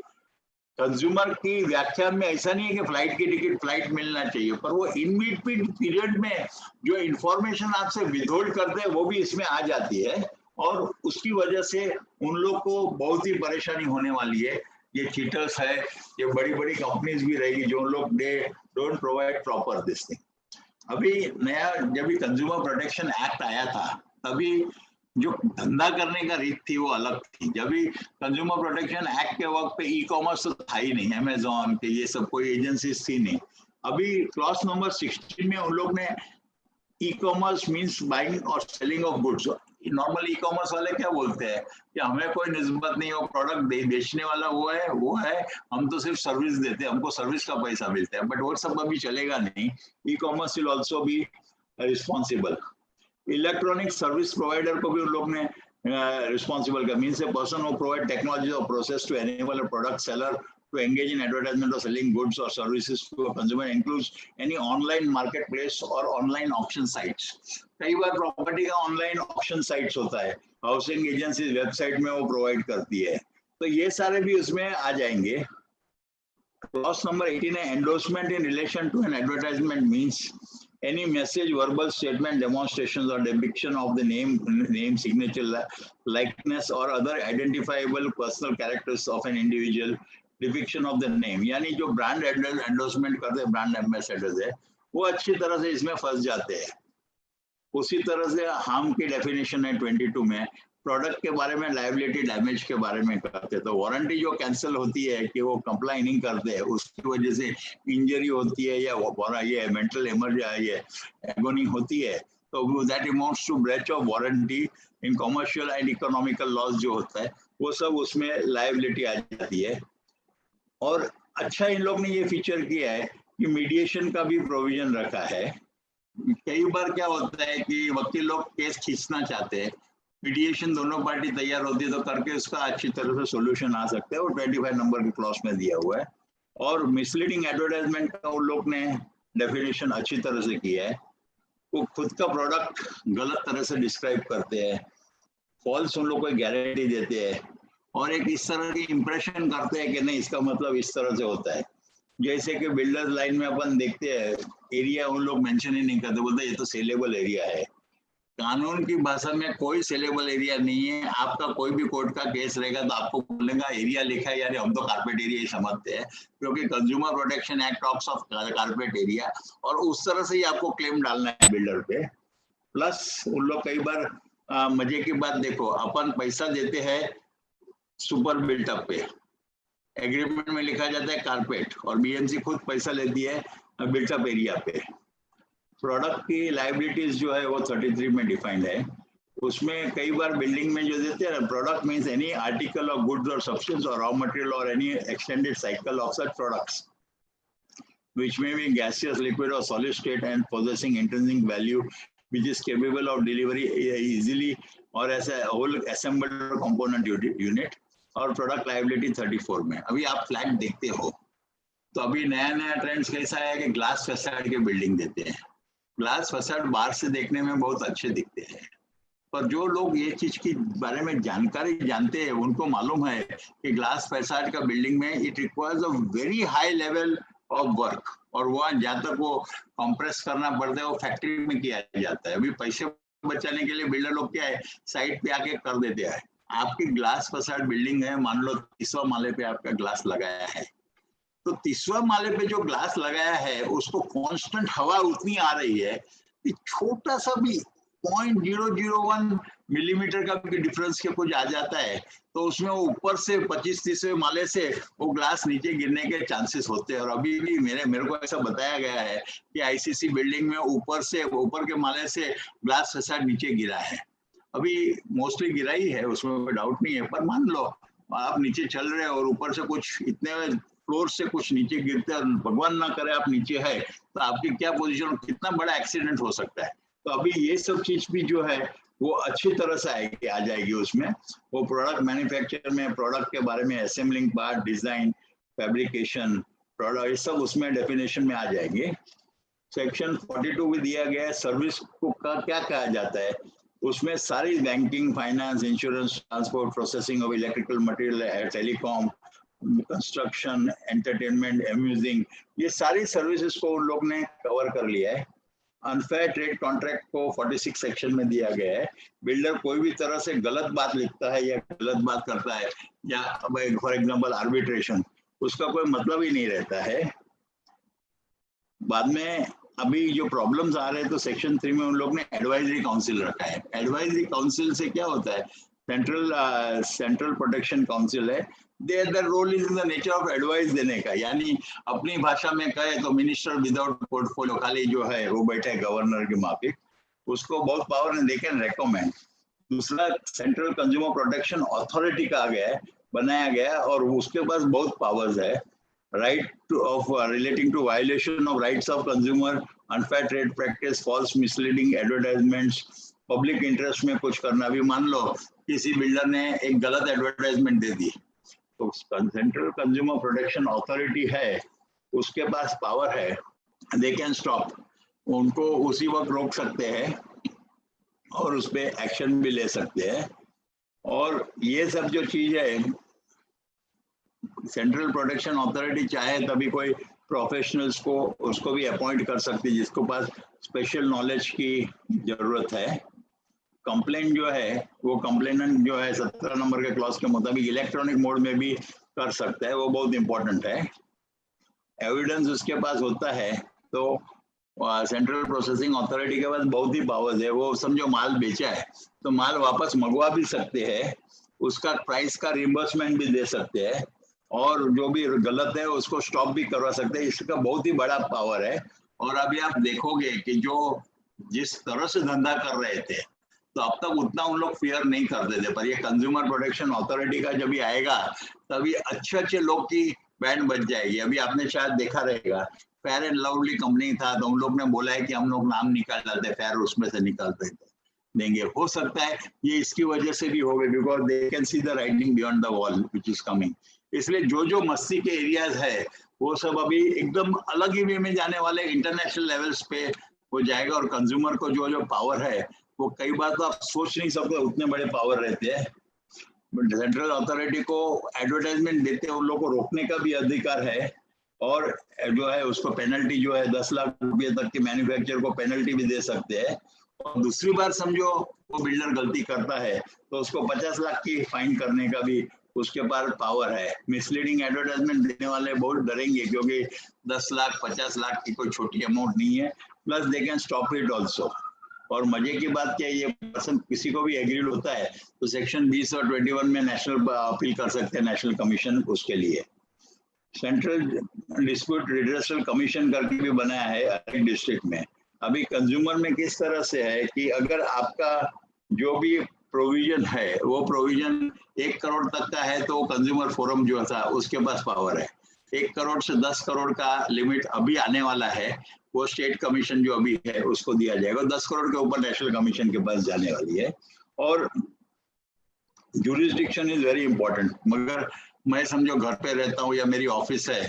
कंज्यूमर की व्याख्या में ऐसा नहीं है कि फ्लाइट की टिकट फ्लाइट मिलना चाहिए, पर वो इन बिटवीन पीरियड में जो इंफॉर्मेशन आपसे विथहोल्ड करते हैं वो भी इसमें आ जाती है, और उसकी वजह से उन लोग को बहुत ही परेशानी होने वाली है। ये चीटर्स है, ये बड़ी बड़ी कंपनीज भी रहेगी जो लोग they don't provide proper this thing. अभी नया जब भी कंज्यूमर प्रोटेक्शन एक्ट आया था, तभी जो धंधा करने का रीत थी वो अलग थी। जब भी कंज्यूमर प्रोटेक्शन एक्ट के वक्त पे ई कॉमर्स तो था ही नहीं, अमेजोन के ये सब कोई एजेंसीज थी नहीं। अभी क्लॉज नंबर 16 में उन लोग ने ई कॉमर्स मीन्स बाइंग और selling of goods. Normal e commerce वाले क्या बोलते हैं कि हमें कोई निस्बत नहीं, वो प्रोडक्ट बेचने वाला वो है, हम तो सिर्फ सर्विस देते हैं, हमको सर्विस का पैसा मिलता है। बट वो सब अभी चलेगा नहीं, e commerce will also be responsible. Electronic service provider को भी उन लोग ने रिस्पॉन्सिबल का means a person who provide technology और process to enable a product seller to engage in advertisement or selling goods or services to a consumer includes any online marketplace or online auction sites। कई बार प्रॉपर्टी का ऑनलाइन ऑक्शन साइट्स होता है, हाउसिंग एजेंसी वेबसाइट में वो प्रोवाइड करती है, तो ये सारे भी उसमें आ जाएंगे। क्लॉज नंबर 18 है endorsement in relation to an advertisement means any message, verbal statement, demonstrations or depiction of the name, signature, likeness or other identifiable personal characters of an individual, depiction of the name। यानी जो ब्रांड एंडोर्समेंट करते हैं, ब्रांड एम्बेसडर्स है, वो अच्छी तरह से इसमें फंस जाते हैं। उसी तरह से हार्म की डेफिनेशन है 22 में, प्रोडक्ट के बारे में, लायबिलिटी डैमेज के बारे में करते हैं। तो वारंटी जो कैंसिल होती है कि वो कंप्लाई नहीं करते हैं, उसकी वजह से इंजरी होती है या ये मेंटल एगोनी होती है, तो that amounts to breach of warranty in commercial and economical loss जो होता है वो सब उसमें लायबिलिटी आ जाती है। और अच्छा इन लोग ने ये फीचर किया है कि मीडिएशन का भी प्रोविजन रखा है। कई बार क्या होता है कि वकील लोग केस खींचना चाहते हैं, मीडिएशन दोनों पार्टी तैयार होती है तो करके उसका अच्छी तरह से सोल्यूशन आ सकता है। वो 25 नंबर की क्लॉज में दिया हुआ है। और मिसलीडिंग एडवर्टाइजमेंट का उन लोग ने डेफिनेशन अच्छी तरह से किया है। वो खुद का प्रोडक्ट गलत तरह से डिस्क्राइब करते हैं, फॉल्स उन लोग को गारंटी देते हैं और एक इस तरह की इंप्रेशन करते हैं कि नहीं इसका मतलब इस तरह से होता है। जैसे कि बिल्डर्स लाइन में अपन देखते हैं एरिया उन लोग मेंशन ही नहीं करते, बोलते ये तो सेलेबल एरिया है। कानून की भाषा में कोई सेलेबल एरिया नहीं है। आपका कोई भी कोर्ट का केस रहेगा तो आपको बोलेगा एरिया लिखा है, यानी हम तो कारपेट एरिया ही समझते हैं, क्योंकि consumer protection act talks of carpet area, और उस तरह से ही आपको क्लेम डालना है बिल्डर पे। प्लस उन लोग कई बार मजे की बात देखो, अपन पैसा देते हैं सुपर बिल्टअप पे, एग्रीमेंट में लिखा जाता है कारपेट, और बीएमसी खुद पैसा लेती है बिल्टअप एरिया पे। प्रोडक्ट की लायबिलिटीज जो है वो 33 में डिफाइंड है। उसमें कई बार बिल्डिंग में जो देते हैं product means any article of goods और सब्सटेंस और रॉ मटेरियल और any extended cycle of such products which may be gaseous, liquid or solid state and possessing intrinsic value which is capable of delivery easily or as a whole assembled component unit, और प्रोडक्ट लायबिलिटी 34 में। अभी आप फ्लैट देखते हो तो अभी नया ट्रेंड्स कैसा है कि ग्लास फैसाड के बिल्डिंग देते हैं। ग्लास फैसाड बाहर से देखने में बहुत अच्छे दिखते हैं, पर जो लोग ये चीज के बारे में जानकारी जानते हैं उनको मालूम है कि ग्लास फैसाड का बिल्डिंग में it requires a very high level of work, और वहाँ जहाँ तक वो कंप्रेस करना पड़ता है वो फैक्ट्री में किया जाता है। अभी पैसे बचाने के लिए बिल्डर लोग क्या है साइड पे आके कर देते हैं। आपकी ग्लास फैसाड बिल्डिंग है, मान लो 30वां माले पे आपका ग्लास लगाया है, तो 30वां माले पे जो ग्लास लगाया है उसको कांस्टेंट हवा उतनी आ रही है कि छोटा सा भी 0.001 मिलीमीटर का भी डिफरेंस के कुछ आ जाता है तो उसमें वो ऊपर से 25-30वें माले से वो ग्लास नीचे गिरने के चांसेस होते हैं। और अभी भी मेरे को ऐसा बताया गया है कि आईसीसी बिल्डिंग में ऊपर के माले से ग्लास फैसाड नीचे गिरा है। अभी मोस्टली गिरा ही है, उसमें कोई डाउट नहीं है, पर मान लो आप नीचे चल रहे हैं और ऊपर से कुछ इतने फ्लोर से कुछ नीचे गिरते हैं, भगवान ना करे आप नीचे है तो आपकी क्या पोजीशन, कितना बड़ा एक्सीडेंट हो सकता है। तो अभी ये सब चीज भी जो है वो अच्छी तरह से आ जाएगी उसमें। वो प्रोडक्ट मैन्युफैक्चर में प्रोडक्ट के बारे में assembling part, design, fabrication, product, ये सब उसमें डेफिनेशन में आ जाएंगे। सेक्शन 42 भी दिया गया है सर्विस को का क्या कहा जाता है। उसमें सारी banking, finance, insurance, transport, processing of electrical material, telecom, construction, entertainment, amusing, ये सारी सर्विसेज को उन लोग ने कवर कर लिया है। अनफेयर ट्रेड कॉन्ट्रैक्ट को 46 सेक्शन में दिया गया है। बिल्डर कोई भी तरह से गलत बात लिखता है या गलत बात करता है या फॉर एग्जांपल आर्बिट्रेशन, उसका कोई मतलब ही नहीं रहता है। बाद में अभी जो प्रॉब्लम्स आ रहे हैं तो सेक्शन 3 में उन लोग ने एडवाइजरी काउंसिल रखा है। एडवाइजरी काउंसिल से क्या होता है, सेंट्रल प्रोटेक्शन काउंसिल है, their role is in the nature of advice देने का, यानी अपनी भाषा में कहे तो मिनिस्टर विदाउट पोर्टफोलियो, खाली जो है वो बैठे है गवर्नर के माफिक, उसको बहुत पावर है, दे कैन रेकमेंड। दूसरा सेंट्रल कंज्यूमर प्रोटेक्शन अथॉरिटी का बनाया गया और उसके पास बहुत पावर्स है, right of relating to violation of rights of consumer, unfair trade practice, false misleading advertisements, public interest में कुछ करना। भी मान लो किसी बिल्डर ने एक गलत एडवर्टाइजमेंट दे दी तो सेंट्रल कंज्यूमर प्रोटेक्शन अथॉरिटी है, उसके पास पावर है, दे कैन स्टॉप, उनको उसी वक्त रोक सकते हैं और उस पर एक्शन भी ले सकते हैं। और ये सब जो चीज है सेंट्रल प्रोटेक्शन अथॉरिटी चाहे तभी कोई प्रोफेशनल्स को उसको भी अपॉइंट कर सकती है जिसको पास स्पेशल नॉलेज की जरूरत है। कंप्लेंट जो है वो कंप्लेनेंट जो है 17 नंबर के क्लॉज के मुताबिक इलेक्ट्रॉनिक मोड में भी कर सकता है, वो बहुत इंपॉर्टेंट है। एविडेंस उसके पास होता है तो सेंट्रल प्रोसेसिंग अथॉरिटी के पास बहुत ही पावर्स है। वो समझो माल बेचा है तो माल वापस मंगवा भी सकते हैं, उसका प्राइस का रिम्बर्समेंट भी दे सकते हैं और जो भी गलत है उसको स्टॉप भी करवा सकते हैं। इसका बहुत ही बड़ा पावर है। और अभी आप देखोगे कि जो जिस तरह से धंधा कर रहे थे तो अब तक उतना उन लोग फेयर नहीं करते थे, पर ये कंज्यूमर प्रोटेक्शन अथॉरिटी का जब भी आएगा तभी अच्छे लोग की बैंड बच जाएगी। अभी आपने शायद देखा रहेगा फेयर एंड लवली कंपनी था तो उन लोग ने बोला है कि हम लोग नाम निकाल डालते, फेयर उसमें से निकालते थे, देंगे। हो सकता है ये इसकी वजह से भी हो गए, because they can see the writing beyond the wall which is coming. इसलिए जो मस्ती के एरियाज है वो सब अभी एकदम अलग ही वे में जाने वाले, इंटरनेशनल लेवल्स पे हो जाएगा। और कंज्यूमर को जो पावर है वो कई बार तो आप सोच नहीं सकते उतने बड़े पावर रहते हैं। बट सेंट्रल अथॉरिटी को एडवर्टाइजमेंट देते हैं उन लोगों को रोकने का भी अधिकार है, और जो है उसको पेनल्टी जो है 10 लाख रुपए तक के मैन्युफैक्चरर को पेनल्टी भी दे सकते हैं। और दूसरी बार समझो वो बिल्डर गलती करता है तो उसको 50 लाख की फाइन करने का भी उसके पास पावर है। मिसलीडिंग एडवर्टाइजमेंट देने वाले बहुत डरेंगे, क्योंकि 10 लाख 50 लाख की कोई छोटी अमाउंट नहीं है। Plus they can stop it also. और मजे की बात क्या है, ये पर्सन किसी को भी एग्रीड होता है तो सेक्शन 20 और 21 में नेशनल अपील कर सकते हैं नेशनल कमीशन उसके लिए। सेंट्रल डिस्प्यूट रिड्रेसल कमीशन करके भी बनाया है हर डिस्ट्रिक्ट में। अभी कंज्यूमर में किस तरह से है कि अगर आपका जो भी प्रोविजन है वो प्रोविजन 1 करोड़ तक का है तो कंज्यूमर फोरम जो था उसके पास पावर है। 1 करोड़ से 10 करोड़ का लिमिट अभी आने वाला है, वो स्टेट कमीशन जो अभी है उसको दिया जाएगा। 10 करोड़ के ऊपर नेशनल कमीशन के पास जाने वाली है। और जुरिस्डिक्शन इज वेरी इंपॉर्टेंट। मगर मैं समझो घर पे रहता हूँ या मेरी ऑफिस है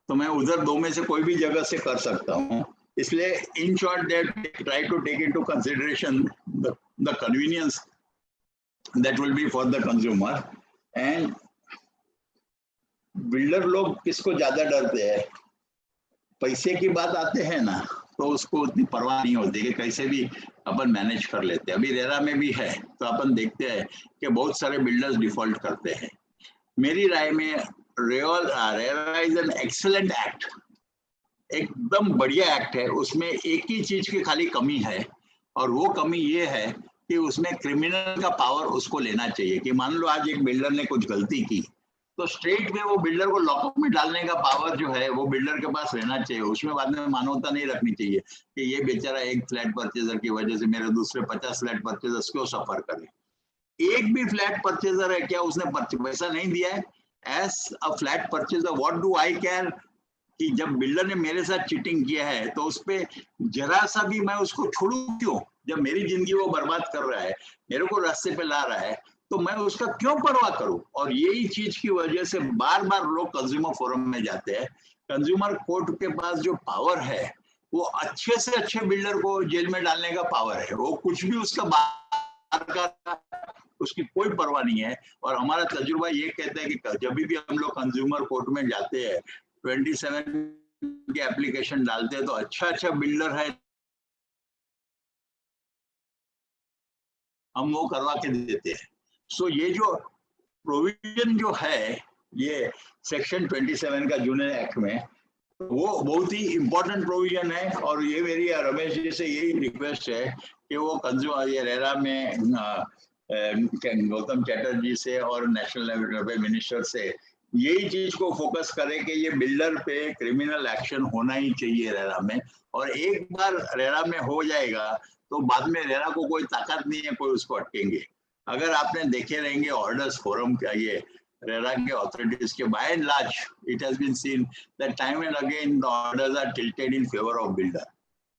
तो मैं उधर दो में से कोई भी जगह से कर सकता हूँ। इसलिए in short they try to take into consideration the convenience that will be for the consumer. And builder लोग किसको ज्यादा डरते हैं, पैसे की बात आते हैं ना तो उसको उतनी परवाह नहीं होती कि कैसे भी अपन मैनेज कर लेते हैं। अभी रेरा में भी है तो अपन देखते हैं कि बहुत सारे बिल्डर्स डिफॉल्ट करते हैं। मेरी राय में RERA is an excellent act, एकदम बढ़िया एक्ट है। उसमें एक ही चीज की खाली कमी है, और वो कमी ये है कि उसमें क्रिमिनल का पावर उसको लेना चाहिए। कि मान लो आज एक बिल्डर ने कुछ गलती की तो स्ट्रेट में वो बिल्डर को लॉकअप में डालने का पावर जो है वो बिल्डर के पास रहना चाहिए। उसमें बाद में मानवता नहीं रखनी चाहिए कि ये बेचारा एक फ्लैट परचेजर की वजह से मेरे दूसरे 50 फ्लैट परचेजर्स क्यों सफर करे। एक भी फ्लैट परचेजर है क्या उसने पैसा नहीं दिया है, as a flat purchaser what do I care कि जब बिल्डर ने मेरे साथ चीटिंग किया है तो उस पे जरा सा भी मैं उसको छोड़ू क्यों। जब मेरी जिंदगी वो बर्बाद कर रहा है, मेरे को रास्ते पे ला रहा है, तो मैं उसका क्यों परवाह करूं। और यही चीज की वजह से बार बार लोग कंज्यूमर फोरम में जाते हैं। कंज्यूमर कोर्ट के पास जो पावर है वो अच्छे से अच्छे बिल्डर को जेल में डालने का पावर है। वो कुछ भी उसका बाहर का उसकी कोई परवाह नहीं है। और हमारा तजुर्बा ये कहता है कि जब भी हम लोग कंज्यूमर कोर्ट में जाते हैं 27 के एप्लीकेशन डालते हैं तो अच्छा बिल्डर है हम वो करवा के देते हैं। सो ये जो प्रोविजन जो है ये सेक्शन 27 का जूनियर एक्ट में, वो बहुत ही इंपॉर्टेंट प्रोविजन है। और ये मेरी रमेश जी से यही रिक्वेस्ट है कि वो कंज्यूमर ये रेरा में गौतम चैटर्जी से और नेशनल लेवल पे मिनिस्टर से यही चीज को फोकस करें कि ये बिल्डर पे क्रिमिनल एक्शन होना ही चाहिए रेरा में। और एक बार रेरा में हो जाएगा तो बाद में रेरा को कोई ताकत नहीं है कोई उसको अटकेंगे। अगर आपने देखे रहेंगे ऑर्डर्स फोरम का ये रेरा के ऑथोरिटीज के by and large it has been seen that time and again the orders are tilted in favour of builder.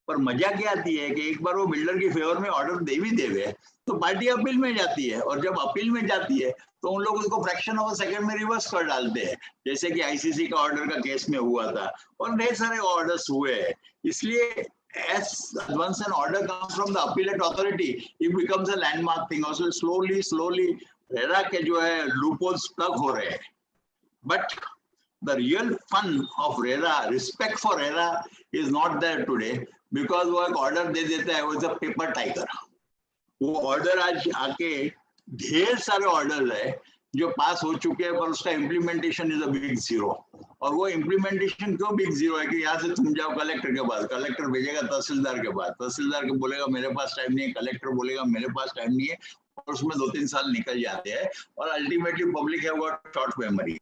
पर मजा क्या आती है कि एक बार वो बिल्डर की फेवर में ऑर्डर दे भी देवे तो पार्टी अपील में जाती है, और जब अपील में जाती है तो उन लोग उसको फ्रैक्शन ऑफ अ सेकंड में रिवर्स कर डालते हैं, जैसे कि आईसीसी का ऑर्डर का केस में हुआ था और ढेर सारे ऑर्डर्स हुए हैं। इसलिए as once an order comes from the appellate authority it becomes a landmark thing। also slowly RERA के जो है लूपहोल्स प्लग हो रहे हैं। But the real fun of RERA, respect for RERA is not there today because वो एक ऑर्डर दे देता है, वो इज अ पेपर टाइगर। वो ऑर्डर आज आके ढेर सारे ऑर्डर है जो पास हो चुके हैं पर उसका implementation is a big zero. और वो इम्प्लीमेंटेशन क्यों बिग जीरो है कि यहाँ से तुम जाओ कलेक्टर के पास, कलेक्टर भेजेगा तहसीलदार के पास, तहसीलदार के बोलेगा मेरे पास टाइम नहीं है, कलेक्टर बोलेगा मेरे पास टाइम नहीं है, और उसमें 2-3 साल निकल जाते हैं और ultimately public have got short memory.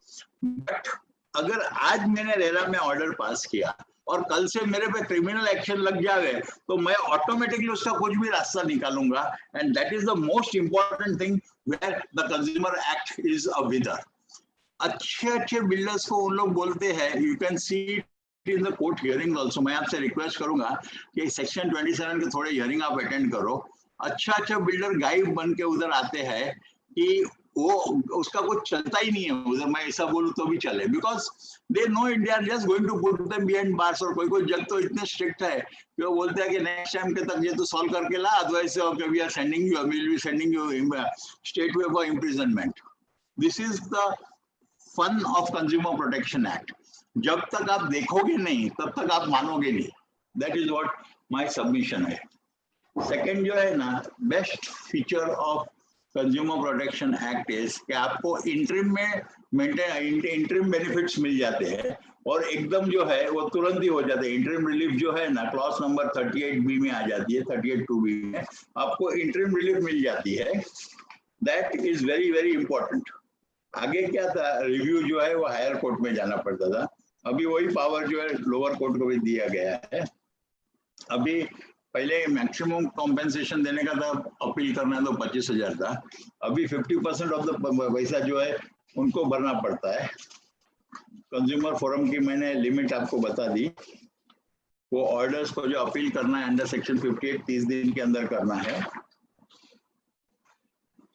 But अगर आज मैंने रेरा में ऑर्डर पास किया और कल से मेरे पे क्रिमिनल एक्शन लग जाए तो मैं ऑटोमेटिकली उसका कुछ भी रास्ता निकालूंगा। And that is the most important thing where the consumer act is a winner. अच्छे बिल्डर्स को उन लोग बोलते हैं, you can see in the court hearing also. मैं आपसे रिक्वेस्ट करूंगा कि सेक्शन 27 के थोड़े हियरिंग आप अटेंड करो अच्छा बिल्डर गाइड बन के उधर आते हैं कि वो उसका कुछ चलता ही नहीं है उधर, मैं ऐसा बोलूं तो भी चले, because they know it, they are just going to put them behind bars. और कोई कोई जग तो इतने स्ट्रिक्ट है कि वो बोलते हैं कि नेक्स्ट टाइम के तक ये तो सॉल्व करके ला, otherwise we are sending you, will be sending you straight away for imprisonment. This is the fun of consumer protection act. जब तक आप देखोगे नहीं तब तक आप मानोगे नहीं। That is what my submission है। सेकंड जो है ना, best feature of consumer protection act is कि आपको इंटरिम में इंटरिम बेनिफिट्स मिल जाते हैं और एकदम जो है वो तुरंत ही हो जाते हैं। इंटरिम रिलीफ जो है ना, क्लॉज नंबर 38B में आ जाती है, 38(2)B में आपको इंटरिम रिलीफ मिल जाती है। That is very very important. आगे क्या था, रिव्यू जो है वो हायर कोर्ट में जाना पड़ता था, अभी वही पावर जो है लोअर कोर्ट को भी दिया गया है। अभी पहले मैक्सिमम कॉम्पेंसेशन देने का था, अपील करना तो 25,000 था, अभी 50% ऑफ द पैसा जो है उनको भरना पड़ता है। कंज्यूमर फोरम की मैंने लिमिट आपको बता दी। वो ऑर्डर्स को जो अपील करना है अंडर सेक्शन 58 30 दिन के अंदर करना है।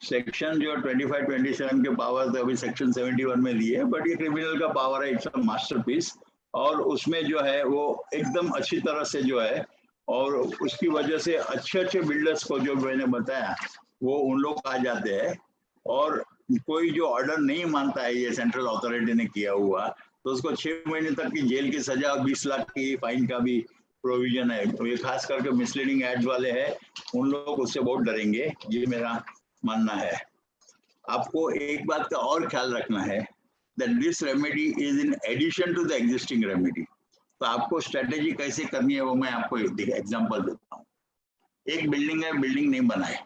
सेक्शन जो 25-27 के पावर अभी सेक्शन 71 में दिए, बट ये क्रिमिनल का पावर है, इट्स अ मास्टरपीस। और उसमें जो है वो एकदम अच्छी तरह से जो है, और उसकी वजह से अच्छे बिल्डर्स को जो मैंने बताया वो उन लोग आ जाते हैं। और कोई जो ऑर्डर नहीं मानता है ये सेंट्रल अथॉरिटी ने किया हुआ, तो उसको 6 महीने तक की जेल की सजा और 20 लाख की फाइन का भी प्रोविजन है। तो ये खास करके मिसलीडिंग एड्स वाले हैं, उन लोग उससे बहुत डरेंगे, ये मेरा मानना है। आपको एक बात का और ख्याल रखना है, that this remedy is in addition to the existing remedy। तो आपको स्ट्रेटेजी कैसे करनी है वो मैं आपको एग्जांपल देता हूँ। एक बिल्डिंग है, बिल्डिंग नहीं बनाए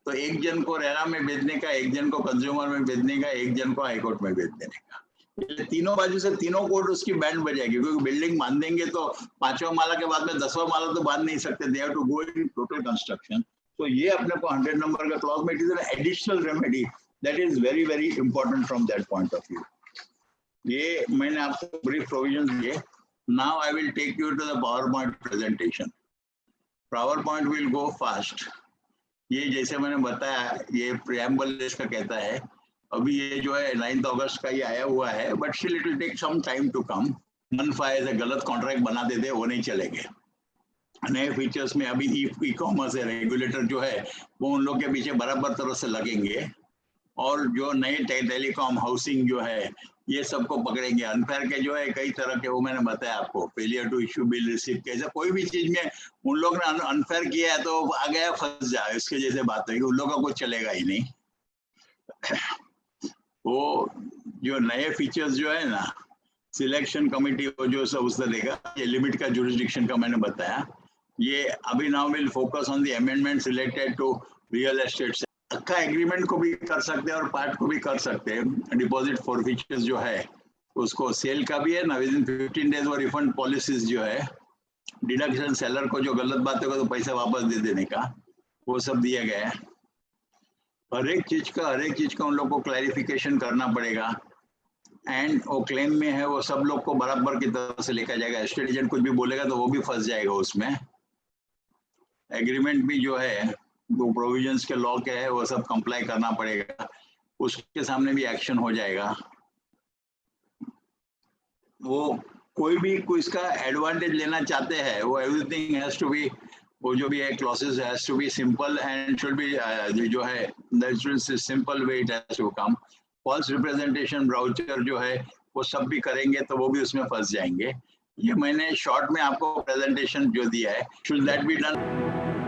तो एक जन को रेरा में बेचने का, एक जन को कंज्यूमर में बेचने का, एक जन को हाईकोर्ट में बेच देने का। ये तीनों बाजू से तीनों कोर्ट उसकी बैंड बजाएगी, क्योंकि बिल्डिंग बांध देंगे तो 5वां माला के बाद में 10वां माला तो बांध नहीं सकते, they have to go in total construction. तो ये अपने को 100 नंबर का क्लॉज में, it is an additional remedy that is very very important from that point of view. ये मैंने आपको ब्रीफ प्रोविजन दिए। Now I will take you to the power point presentation. Power point will go fast. ये जैसे मैंने बताया, ये प्रिएम्बल इसका कहता है, अभी ये जो है 9 अगस्त का ये आया हुआ है, but still it will take some time to come. मनफाए से गलत कॉन्ट्रैक्ट बना देते, वो नहीं चलेंगे। नए फीचर्स में अभी ई कॉमर्स है, रेगुलेटर जो है वो उन लोग के पीछे बराबर तरह से लगेंगे, और जो नए टेलीकॉम हाउसिंग जो है ये सबको पकड़ेंगे। अनफेयर के जो है कई तरह के, वो मैंने बताया आपको, failure to issue bill receive, कैसे कोई भी चीज में उन लोग ने अनफेयर किया है तो आ गया फंस जाए, इसके जैसे बात है, उन लोगों का कुछ चलेगा ही नहीं। वो जो नए फीचर्स जो है ना, सिलेक्शन कमिटी वो जो सब उससे देगा, ये लिमिट का जुरिस्डिक्शन का मैंने बताया। ये अभी now will focus on the amendments related to real estate. अक्का एग्रीमेंट को भी कर सकते हैं और पार्ट को भी कर सकते हैं। डिपॉजिट फॉरफीचर्स जो है उसको, सेल का भी है ना, विद इन 15 डेज वो रिफंड पॉलिसीज जो है, डिडक्शन सेलर को जो गलत बात होगा तो पैसा वापस दे देने का, वो सब दिया गया है। हर एक चीज का उन लोग को क्लैरिफिकेशन करना पड़ेगा, एंड वो क्लेम में है वो सब लोग को बराबर की तरफ से लेकर जाएगा। एस्टेट एजेंट कुछ भी बोलेगा तो वो भी फंस जाएगा उसमें। एग्रीमेंट भी जो है वो प्रोविजंस के लॉ के है, वो सब कंप्लाई करना पड़ेगा, उसके सामने भी एक्शन हो जाएगा। वो कोई भी कोई इसका एडवांटेज लेना चाहते हैं, वो एवरीथिंग हैज टू बी, वो जो भी है clauses has to be simple and should be जो है that simple way it has to come. False representation brochure जो है वो सब भी करेंगे तो वो भी उसमें फंस जाएंगे। ये मैंने शॉर्ट में आपको प्रेजेंटेशन जो दिया है, शुड दैट बी डन।